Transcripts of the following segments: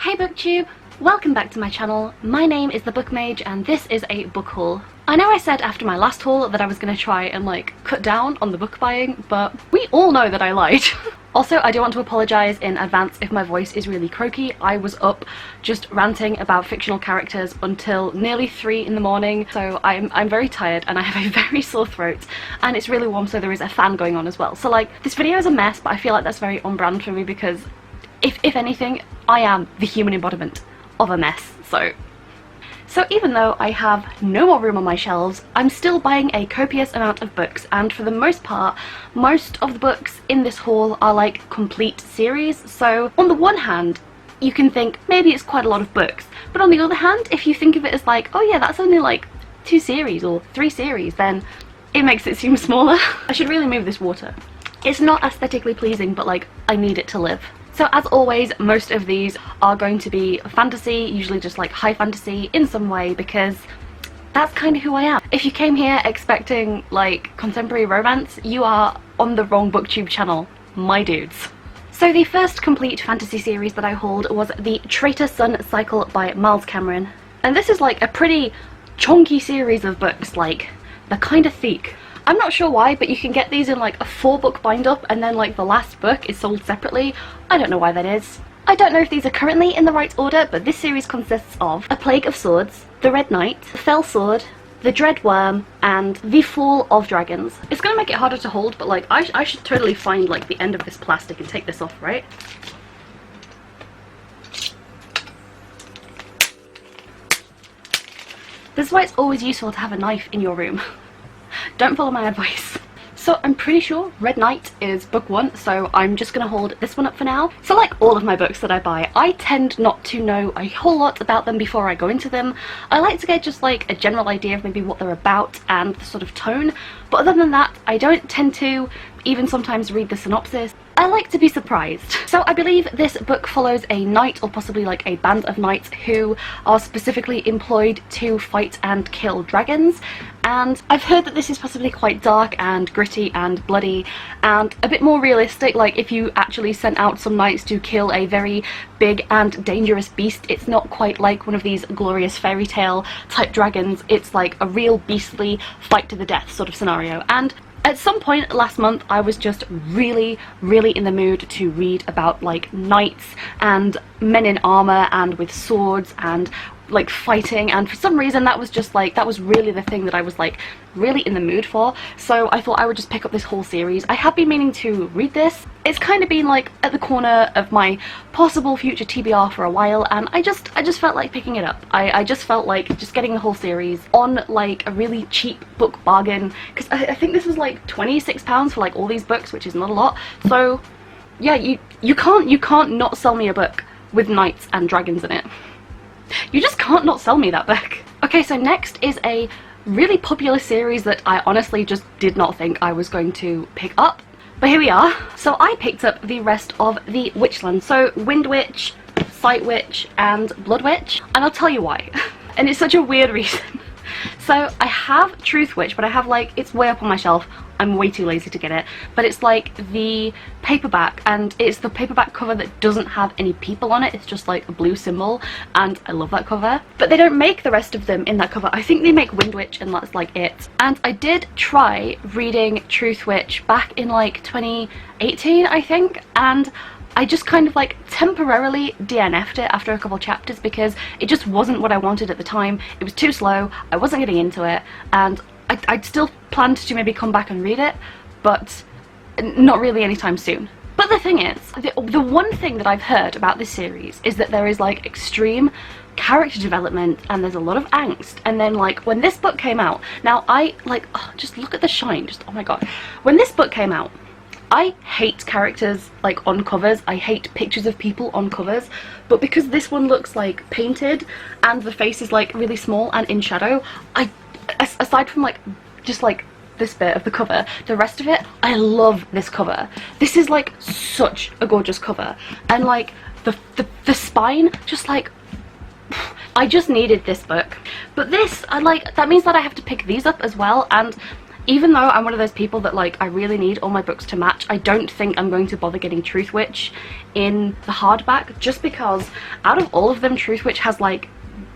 Hey BookTube! Welcome back to my channel. My name is the Book Mage and this is a book haul. I know I said after my last haul that I was going to try and cut down on the book buying, but we all know that I lied. Also, I do want to apologise in advance if my voice is really croaky. I was up just ranting about fictional characters until nearly 3 in the morning, so I'm very tired and I have a very sore throat, and it's really warm, so there is a fan going on as well. So this video is a mess, but I feel like that's very on brand for me because if anything, I am the human embodiment of a mess. So even though I have no more room on my shelves, I'm still buying a copious amount of books, and for the most part, most of the books in this haul are complete series. So on the one hand, you can think maybe it's quite a lot of books, but on the other hand, if you think of it as oh yeah, that's only 2 series or 3 series, then it makes it seem smaller. I should really move this water. It's not aesthetically pleasing, but I need it to live. So as always, most of these are going to be fantasy, usually just high fantasy in some way, because that's kind of who I am. If you came here expecting contemporary romance, you are on the wrong BookTube channel, my dudes. So the first complete fantasy series that I hauled was the Traitor Sun Cycle by Miles Cameron. And this is a pretty chunky series of books, they're kind of thick. I'm not sure why, but you can get these in a 4-book bind-up, and then the last book is sold separately. I don't know why that is. I don't know if these are currently in the right order, but this series consists of A Plague of Swords, The Red Knight, The Fell Sword, The Dread Worm, and The Fall of Dragons. It's gonna make it harder to hold, but I should totally find the end of this plastic and take this off, right? This is why it's always useful to have a knife in your room. Don't follow my advice. So I'm pretty sure Red Knight is book 1, so I'm just gonna hold this one up for now. So like all of my books that I buy, I tend not to know a whole lot about them before I go into them. I like to get just a general idea of maybe what they're about and the sort of tone, but other than that, I don't tend to even sometimes read the synopsis. I like to be surprised. So I believe this book follows a knight, or possibly a band of knights, who are specifically employed to fight and kill dragons. And I've heard that this is possibly quite dark and gritty and bloody and a bit more realistic. If you actually sent out some knights to kill a very big and dangerous beast, it's not quite like one of these glorious fairy tale type dragons. It's a real beastly fight to the death sort of scenario. And at some point last month, I was just really in the mood to read about knights and men in armor and with swords and fighting, and for some reason that was just that was really the thing that I was really in the mood for. So I thought I would just pick up this whole series. I have been meaning to read this. It's kind of been at the corner of my possible future TBR for a while, and I just felt like picking it up. I just felt like just getting the whole series on a really cheap book bargain, because I think this was £26 for all these books, which is not a lot. So yeah, you can't not sell me a book with knights and dragons in it. You just can't not sell me that book. Okay, so next is a really popular series that I honestly just did not think I was going to pick up, but here we are. So I picked up the rest of the Witchland, so Wind Witch, Sight Witch, and Blood Witch, and I'll tell you why. And it's such a weird reason. So I have Truth Witch, but I have it's way up on my shelf. I'm way too lazy to get it, but it's the paperback, and it's the paperback cover that doesn't have any people on it. It's just a blue symbol, and I love that cover. But they don't make the rest of them in that cover. I think they make Wind Witch, and that's it. And I did try reading Truth Witch back in 2018, I think, and I just kind of temporarily DNF'd it after a couple chapters because it just wasn't what I wanted at the time. It was too slow, I wasn't getting into it, and I'd still planned to maybe come back and read it, but not really anytime soon. But the thing is, the one thing that I've heard about this series is that there is extreme character development, and there's a lot of angst. And then when this book came out, now I oh, just look at the shine, just oh my god. When this book came out, I hate characters on covers. I hate pictures of people on covers, but because this one looks painted and the face is really small and in shadow, aside from just this bit of the cover, the rest of it, I love this cover. This is such a gorgeous cover, and the spine, just I just needed this book. But this, that means that I have to pick these up as well, and Even though I'm one of those people that like I really need all my books to match, I don't think I'm going to bother getting Truth Witch in the hardback, just because out of all of them, Truth Witch has like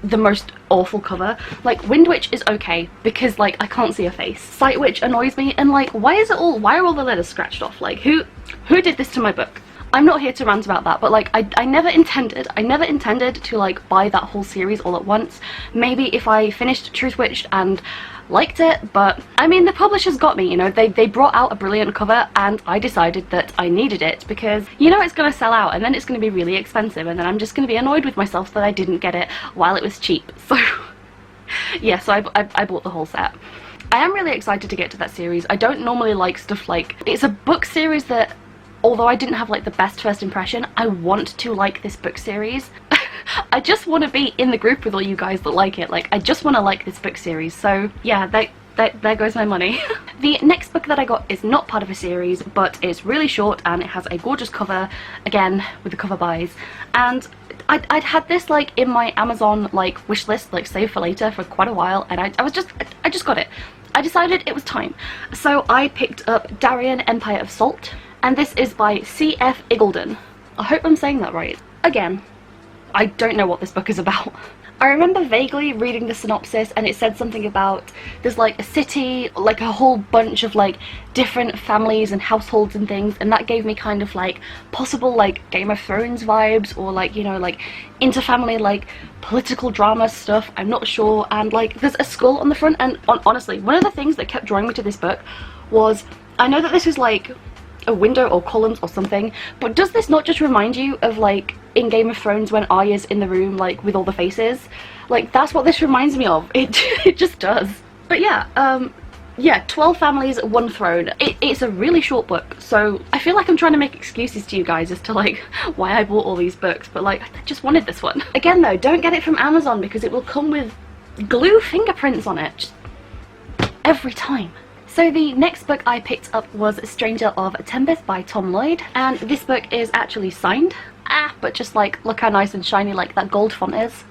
the most awful cover. Like Wind Witch is okay because like I can't see a face. Sight Witch annoys me, and like why are all the letters scratched off? Like who did this to my book? I'm not here to rant about that, but like I never intended to like buy that whole series all at once. Maybe if I finished Truth Witch and liked it, but I mean the publishers got me, you know, they brought out a brilliant cover and I decided that I needed it because you know it's gonna sell out and then it's gonna be really expensive and then I'm just gonna be annoyed with myself that I didn't get it while it was cheap. So yeah, so I bought the whole set. I am really excited to get to that series. I don't normally like stuff like, it's a book series that, although I didn't have like the best first impression, I want to like this book series. I just want to be in the group with all you guys that like it. Like I just want to like this book series. So yeah, there goes my money. The next book that I got is not part of a series, but it's really short and it has a gorgeous cover, again with the cover buys. And I'd had this like in my Amazon like wish list, like save for later, for quite a while, and I just got it. I decided it was time. So I picked up Darien Empire of Salt, and this is by C.F. Iggulden. I hope I'm saying that right. Again, I don't know what this book is about. I remember vaguely reading the synopsis and it said something about there's like a city, like a whole bunch of like different families and households and things, and that gave me kind of like possible like Game of Thrones vibes, or like, you know, like interfamily like political drama stuff, I'm not sure. And like there's a skull on the front, and honestly one of the things that kept drawing me to this book was, I know that this is like a window or columns or something, but does this not just remind you of like in Game of Thrones when Arya's in the room like with all the faces? Like that's what this reminds me of. It just does. But yeah, yeah, 12 families, 1 throne. It's a really short book, so I feel like I'm trying to make excuses to you guys as to like why I bought all these books, but like I just wanted this one. Again though, don't get it from Amazon because it will come with glue fingerprints on it just every time. So the next book I picked up was Stranger of Tembeth by Tom Lloyd, and this book is actually signed. But just like, look how nice and shiny like that gold font is.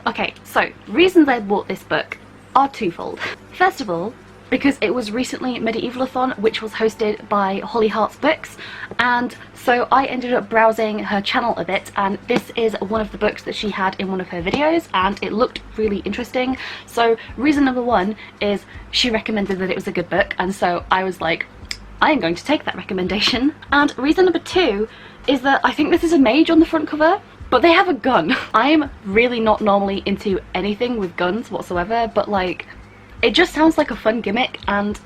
Okay, so reasons I bought this book are twofold. First of all, because it was recently Medieval-a-thon, which was hosted by Holly Hart's Books, and so I ended up browsing her channel a bit, and this is one of the books that she had in one of her videos, and it looked really interesting. So reason number one is she recommended that it was a good book, and so I was like, I am going to take that recommendation. And reason number two is that I think this is a mage on the front cover, but they have a gun. I'm really not normally into anything with guns whatsoever, but like, it just sounds like a fun gimmick, and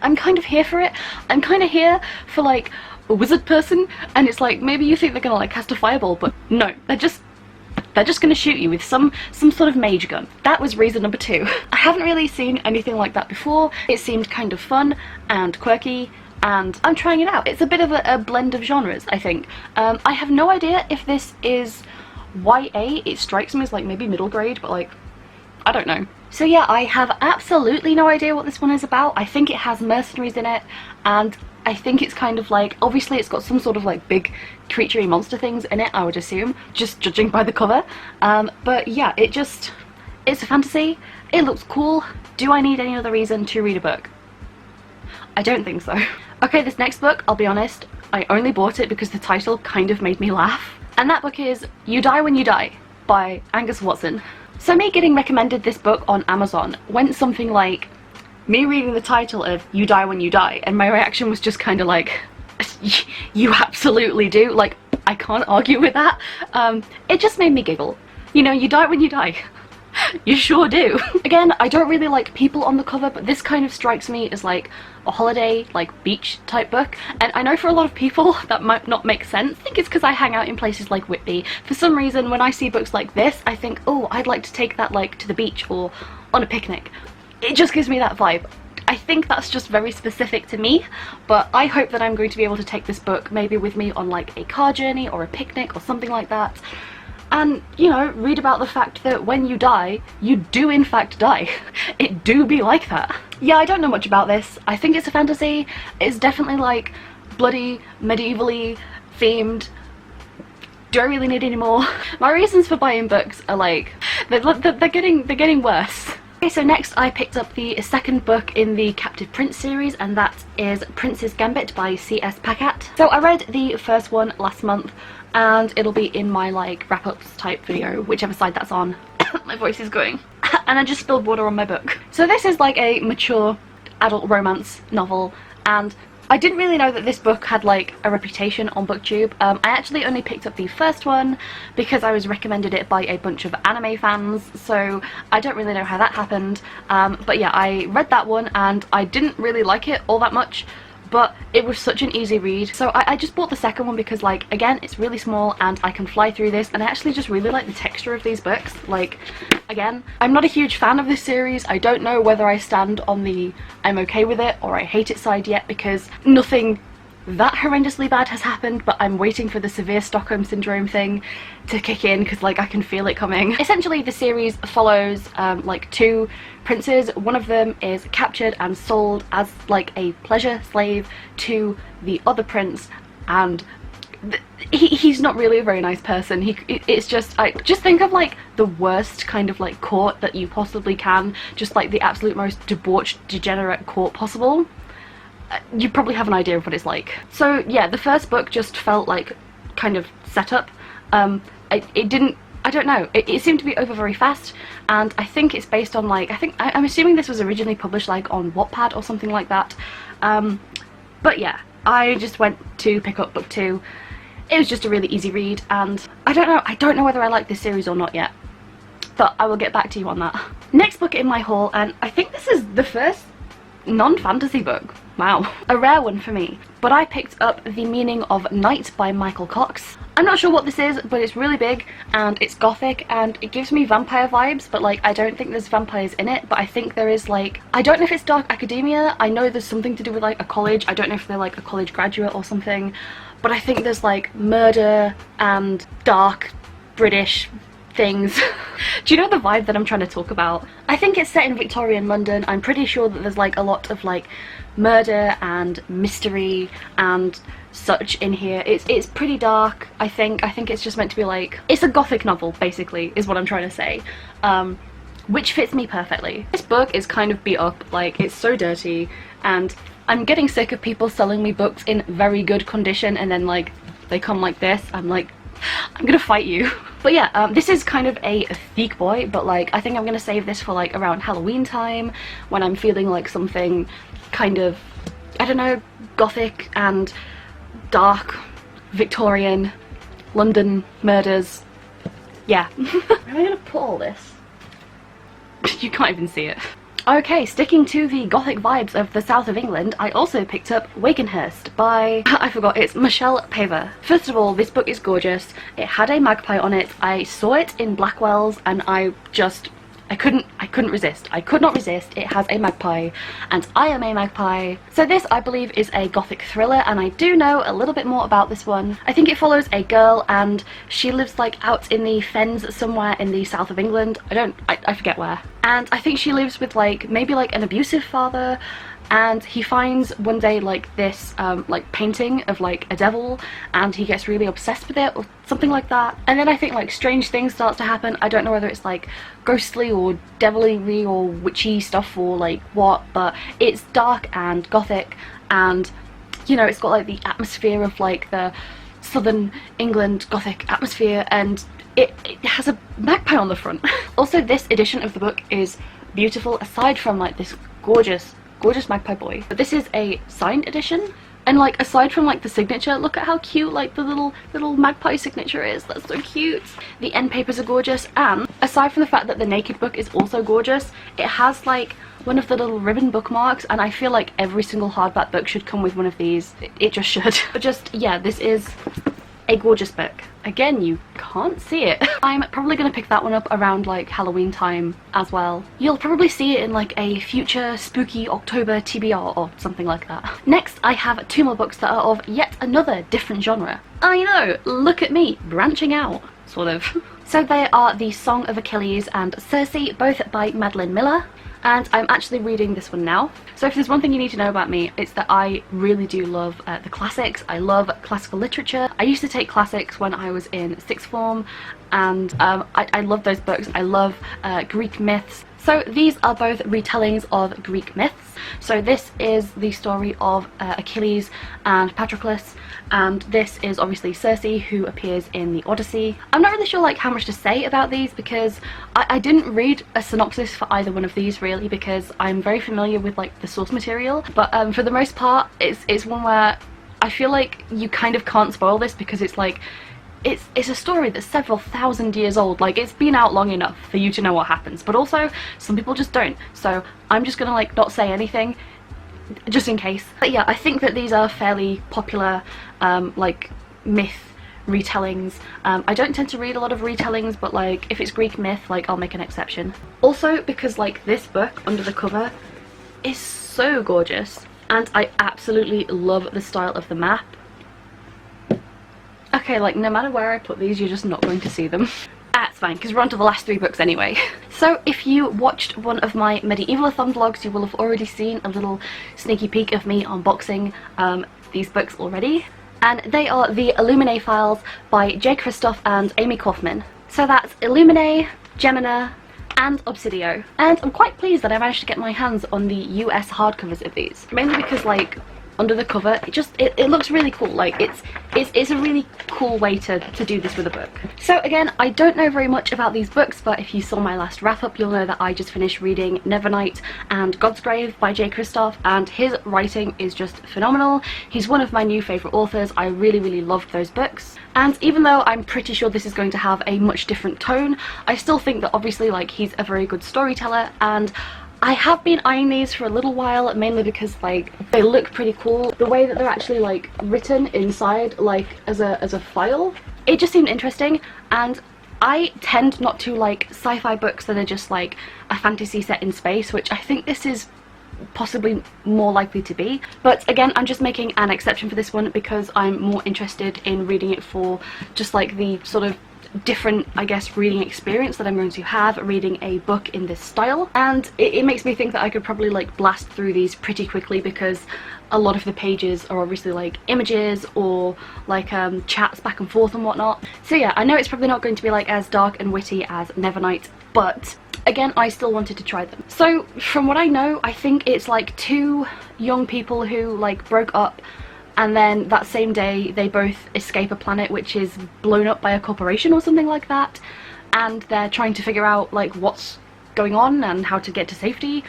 I'm kind of here for it. I'm kind of here for like a wizard person, and it's like, maybe you think they're gonna like cast a fireball, but no, they're just gonna shoot you with some sort of mage gun. That was reason number two. I haven't really seen anything like that before. It seemed kind of fun and quirky, and I'm trying it out. It's a bit of a blend of genres, I think. I have no idea if this is YA. It strikes me as like maybe middle grade, but like, I don't know. So yeah, I have absolutely no idea what this one is about. I think it has mercenaries in it, and I think it's kind of like, obviously it's got some sort of like big creaturey monster things in it, I would assume, just judging by the cover. But yeah, it's a fantasy. It looks cool. Do I need any other reason to read a book? I don't think so. Okay, this next book, I'll be honest, I only bought it because the title kind of made me laugh. And that book is You Die When You Die by Angus Watson. So me getting recommended this book on Amazon went something like me reading the title of You Die When You Die, and my reaction was just kind of like, you absolutely do. Like, I can't argue with that. It just made me giggle. You know, you die when you die. You sure do. Again, I don't really like people on the cover, but this kind of strikes me as like a holiday, like beach type book. And I know for a lot of people that might not make sense. I think it's because I hang out in places like Whitby. For some reason, when I see books like this, I think, oh, I'd like to take that like to the beach or on a picnic. It just gives me that vibe. I think that's just very specific to me, but I hope that I'm going to be able to take this book maybe with me on like a car journey or a picnic or something like that. And, you know, read about the fact that when you die, you do in fact die. It do be like that. Yeah, I don't know much about this. I think it's a fantasy. It's definitely like bloody, medievally themed. Do I really need any more? My reasons for buying books are like, they're getting worse. Okay, so next I picked up the second book in the Captive Prince series, and that is Prince's Gambit by C.S. Pacat. So I read the first one last month, and it'll be in my like wrap-ups type video, whichever side that's on. My voice is going. And I just spilled water on my book. So this is like a mature adult romance novel, and I didn't really know that this book had like a reputation on BookTube. I actually only picked up the first one because I was recommended it by a bunch of anime fans, so I don't really know how that happened. But yeah, I read that one and I didn't really like it all that much, but it was such an easy read. So I just bought the second one because, like, again, it's really small and I can fly through this, and I actually just really like the texture of these books. Like, again, I'm not a huge fan of this series. I don't know whether I stand on the I'm okay with it or I hate it side yet, because nothing that horrendously bad has happened, but I'm waiting for the severe Stockholm Syndrome thing to kick in because, like, I can feel it coming. Essentially, the series follows like two princes. One of them is captured and sold as like a pleasure slave to the other prince, and he's not really a very nice person. It's just, I just think of like the worst kind of like court that you possibly can, just like the absolute most debauched, degenerate court possible. You probably have an idea of what it's like. So yeah, the first book just felt like kind of set up. It didn't, I don't know, it seemed to be over very fast, and I think it's based on like, I'm assuming this was originally published like on Wattpad or something like that. But yeah, I just went to pick up book 2. It was just a really easy read, and I don't know whether I like this series or not yet, but I will get back to you on that. Next book in my haul, and I think this is the first non-fantasy book. Wow, a rare one for me. But I picked up The Meaning of Night by Michael Cox. I'm not sure what this is, but it's really big and it's gothic and it gives me vampire vibes, but like I don't think there's vampires in it, but I think there is like, I don't know if it's dark academia. I know there's something to do with like a college. I don't know if they're like a college graduate or something, but I think there's like murder and dark British things. Do you know the vibe that I'm trying to talk about? I think it's set in Victorian London. I'm pretty sure that there's like a lot of like murder and mystery and such in here. It's pretty dark. I think it's just meant to be like, it's a gothic novel basically, is what I'm trying to say, which fits me perfectly. This book is kind of beat up, like it's so dirty, and I'm getting sick of people selling me books in very good condition and then like they come like this. I'm like, I'm gonna fight you. But yeah, this is kind of a thick boy, but like I think I'm gonna save this for like around Halloween time, when I'm feeling like something kind of, I don't know, gothic and dark, Victorian, London murders. Yeah. Where am I gonna put all this? You can't even see it. Okay, sticking to the gothic vibes of the south of England, I also picked up Wakenhurst by, I forgot, it's Michelle Paver. First of all, this book is gorgeous. It had a magpie on it. I saw it in Blackwell's and I couldn't resist. I could not resist. It has a magpie and I am a magpie. So this, I believe, is a gothic thriller, and I do know a little bit more about this one. I think it follows a girl and she lives like out in the fens somewhere in the south of England. I forget where. And I think she lives with like maybe like an abusive father, and he finds one day like this like painting of like a devil and he gets really obsessed with it or something like that, and then I think like strange things start to happen. I don't know whether it's like ghostly or devilry or witchy stuff or like what, but it's dark and gothic, and you know, it's got like the atmosphere of like the southern England gothic atmosphere, and it has a magpie on the front. Also, this edition of the book is beautiful, aside from like this gorgeous magpie boy. But this is a signed edition, and like aside from like the signature, look at how cute like the little magpie signature is. That's so cute. The end papers are gorgeous, and aside from the fact that the naked book is also gorgeous, it has like one of the little ribbon bookmarks, and I feel like every single hardback book should come with one of these. It just should. But just, yeah, this is a gorgeous book. Again, you can't see it. I'm probably gonna pick that one up around like Halloween time as well. You'll probably see it in like a future spooky October TBR or something like that. Next, I have 2 more books that are of yet another different genre. I know, look at me, branching out, sort of. So they are The Song of Achilles and Circe, both by Madeline Miller. And I'm actually reading this one now. So if there's one thing you need to know about me, it's that I really do love the classics. I love classical literature. I used to take classics when I was in sixth form, and I love those books. I love Greek myths. So these are both retellings of Greek myths. So this is the story of Achilles and Patroclus, and this is obviously Circe, who appears in the Odyssey. I'm not really sure like how much to say about these because I didn't read a synopsis for either one of these really, because I'm very familiar with like the source material, but for the most part it's one where I feel like you kind of can't spoil this because it's like it's a story that's several thousand years old. Like, it's been out long enough for you to know what happens, but also some people just don't, so I'm just gonna like not say anything just in case. But yeah, I think that these are fairly popular like myth retellings. I don't tend to read a lot of retellings, but like if it's Greek myth, like I'll make an exception. Also because like this book under the cover is so gorgeous, and I absolutely love the style of the map. Okay, like no matter where I put these, you're just not going to see them. That's fine, because we're on to the last 3 books anyway. So if you watched one of my Medieval-a-thon vlogs, you will have already seen a little sneaky peek of me unboxing these books already. And they are the Illuminae files by J. Kristoff and Amy Kaufman. So that's Illuminae, Gemina, and Obsidio. And I'm quite pleased that I managed to get my hands on the US hardcovers of these. Mainly because like under the cover, it looks really cool. Like it's a really cool way to do this with a book. So again, I don't know very much about these books, but if you saw my last wrap up, you'll know that I just finished reading Nevernight and God's Grave by J. Kristoff, and his writing is just phenomenal. He's one of my new favourite authors. I really loved those books. And even though I'm pretty sure this is going to have a much different tone, I still think that obviously like he's a very good storyteller, and I have been eyeing these for a little while, mainly because like they look pretty cool. The way that they're actually like written inside, like as a file, it just seemed interesting. And I tend not to like sci-fi books that are just like a fantasy set in space, which I think this is possibly more likely to be. But again, I'm just making an exception for this one because I'm more interested in reading it for just like the sort of different, I guess, reading experience that I'm going to have reading a book in this style. And it makes me think that I could probably like blast through these pretty quickly because a lot of the pages are obviously like images or like chats back and forth and whatnot. So yeah, I know it's probably not going to be like as dark and witty as Nevernight, but again, I still wanted to try them. So from what I know, I think it's like 2 young people who like broke up, and then that same day they both escape a planet which is blown up by a corporation or something like that, and they're trying to figure out like what's going on and how to get to safety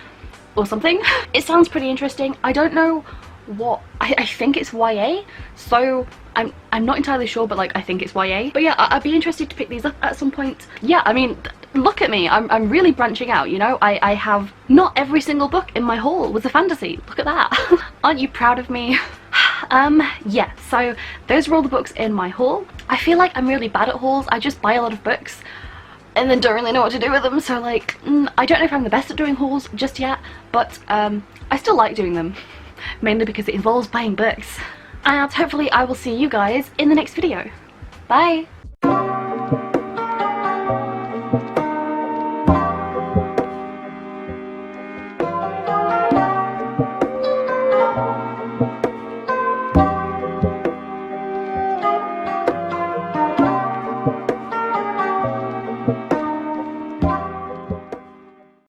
or something. It sounds pretty interesting. I don't know what, I think it's YA, so I'm not entirely sure, but like I think it's YA. But yeah, I'd be interested to pick these up at some point. Yeah, I mean, look at me, I'm really branching out, you know. I have not every single book in my haul was a fantasy. Look at that. Aren't you proud of me? Yeah, so those were all the books in my haul. I feel like I'm really bad at hauls. I just buy a lot of books and then don't really know what to do with them, so like I don't know if I'm the best at doing hauls just yet, but I still like doing them, mainly because it involves buying books. And hopefully I will see you guys in the next video. Bye!